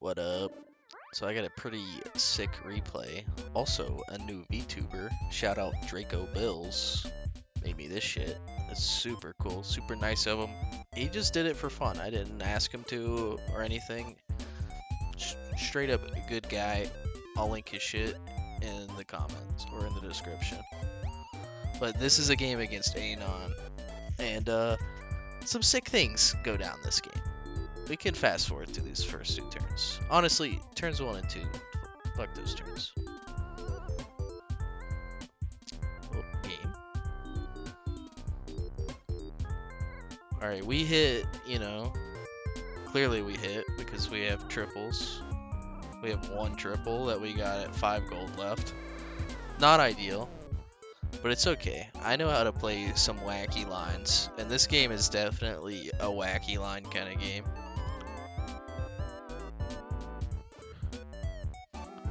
What up? So I got a pretty sick replay. Also, a new VTuber. Shout out Draco Bills. Made me this shit. It's super cool, super nice of him. He just did it for fun. I didn't ask him to or anything. Straight up a good guy. I'll link his shit in the comments or in the description. But this is a game against Anon. And some sick things go down this game. We can fast forward through these first two turns. Honestly, turns 1 and 2. Fuck those turns. Oh, game. Alright, we hit, clearly we hit because we have triples. We have one triple that we got at 5 gold left. Not ideal, but it's okay. I know how to play some wacky lines, and this game is definitely a wacky line kind of game.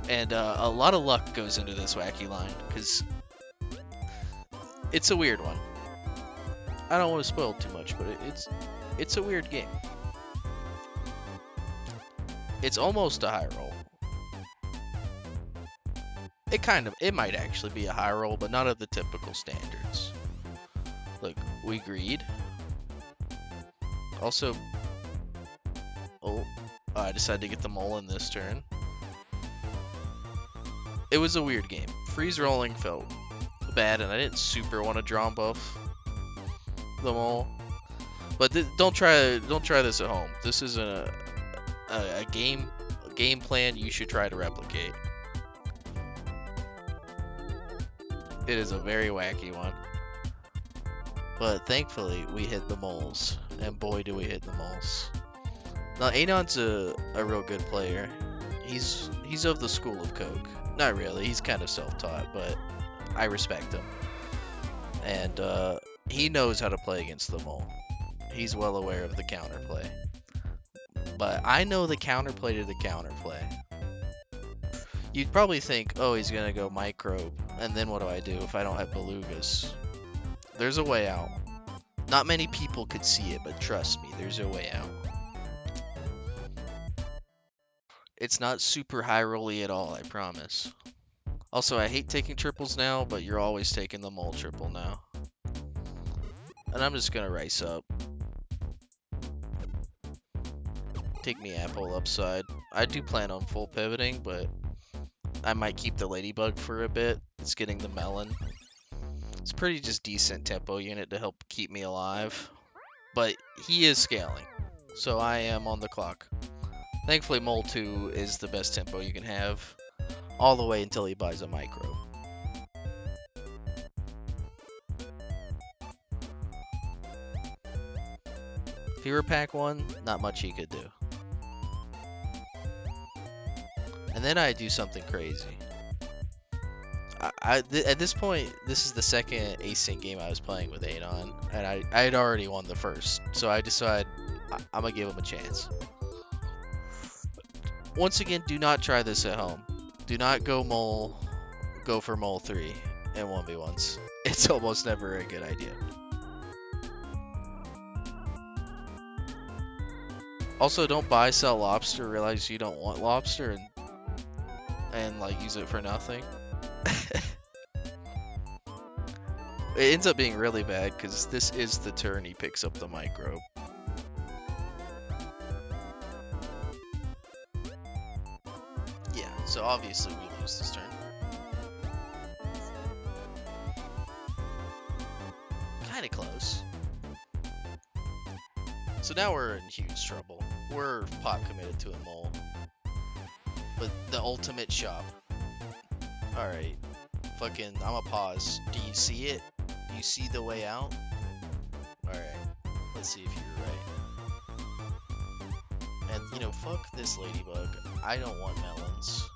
And a lot of luck goes into this wacky line, because it's a weird one. I don't want to spoil too much, but it's a weird game. It's almost a high roll. It might actually be a high roll, but not at the typical standards. Look, we greed. Also, I decided to get the mole in this turn. It was a weird game. Freeze rolling felt bad, and I didn't super want to draw and buff the mole. But don't try this at home. This is a game plan you should try to replicate. It is a very wacky one. But thankfully, we hit the moles, and boy, do we hit the moles. Now, Anon's a real good player. He's of the school of Coke. Not really, he's kind of self-taught, but I respect him. And he knows how to play against the mole. He's well aware of the counterplay. But I know the counterplay to the counterplay. You'd probably think, oh, he's gonna go microbe, and then what do I do if I don't have belugas? There's a way out. Not many people could see it, but trust me, there's a way out. It's not super high rolly at all, I promise. Also, I hate taking triples now, but you're always taking the mole triple now. And I'm just gonna rice up. Take me apple upside. I do plan on full pivoting, but I might keep the ladybug for a bit. It's getting the melon. It's pretty just decent tempo unit to help keep me alive. But he is scaling, so I am on the clock. Thankfully, Mole 2 is the best tempo you can have, all the way until he buys a micro. If he were pack 1, not much he could do. And then I do something crazy. At this point, this is the second async game I was playing with Anon, and I had already won the first, so I decided I'm gonna give him a chance. Once again, do not try this at home. Do not go for mole 3 in 1v1s. It's almost never a good idea. Also, don't buy, sell lobster, realize you don't want lobster, and like use it for nothing. It ends up being really bad because this is the turn he picks up the microbe. Yeah, so obviously we lose this turn. Kinda close. So now we're in huge trouble. We're pot committed to a mole. But the ultimate shop. Alright. Fucking, I'ma pause. Do you see it? Do you see the way out? Alright. Let's see if you're right. And, fuck this ladybug. I don't want melons.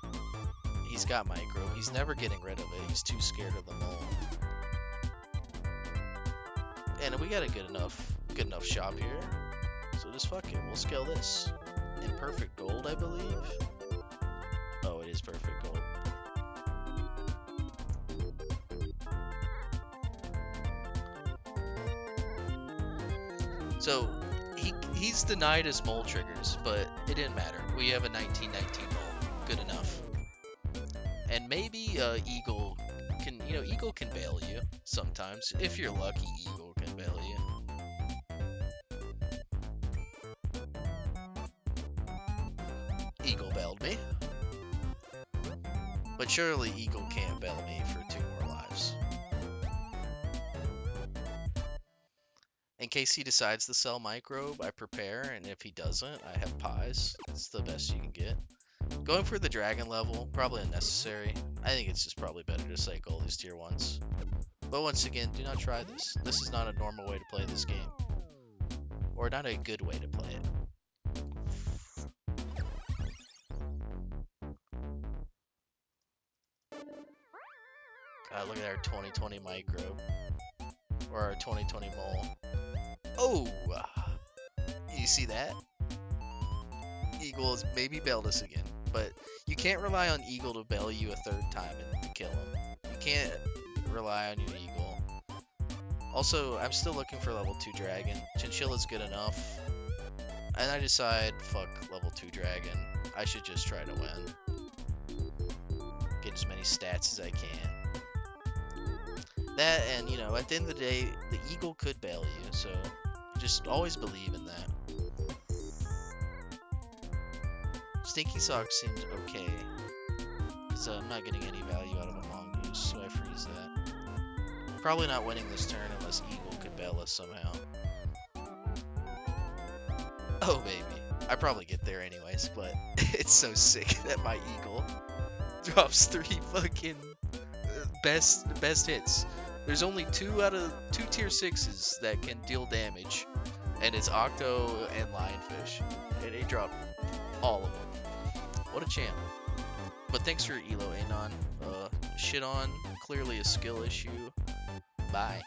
He's got micro. He's never getting rid of it. He's too scared of the mole. And we got a good enough shop here. So just fuck it. We'll scale this. In perfect gold, I believe. Oh, it is perfect gold. So he's denied his mole triggers lives, but it didn't matter. We have a 1919 mole. Good enough. And maybe Eagle can, Eagle can bail you sometimes. If you're lucky, Eagle can bail you. Eagle bailed me. But surely Eagle can't bail me for 2 more lives. In case he decides to sell Microbe, I prepare, and if he doesn't, I have Pies. It's the best you can get. Going for the dragon level, probably unnecessary. I think it's just probably better to cycle these tier 1s. But once again, do not try this. This is not a normal way to play this game. Or not a good way to play it. God, look at our 2020 Microbe. Or our 2020 Mole. Oh! You see that? Eagle has maybe bailed us again. But you can't rely on Eagle to bail you a 3rd time and to kill him. You can't rely on your Eagle. Also, I'm still looking for level 2 Dragon. Chinchilla's good enough. And I decide, fuck level 2 Dragon. I should just try to win. Get as many stats as I can. That, and, at the end of the day, the Eagle could bail you, so just always believe in that. Stinky Sock seems okay, because I'm not getting any value out of a Mongoose, so I freeze that. Probably not winning this turn unless Eagle could bail us somehow. Oh, baby. I probably get there anyways, but it's so sick that my Eagle drops 3 fucking best hits. There's only 2 out of 2 tier 6s that can deal damage, and it's Octo and Lionfish, and they drop all of them. What a champ. But thanks for Elo, Anon. Shit on, clearly a skill issue. Bye.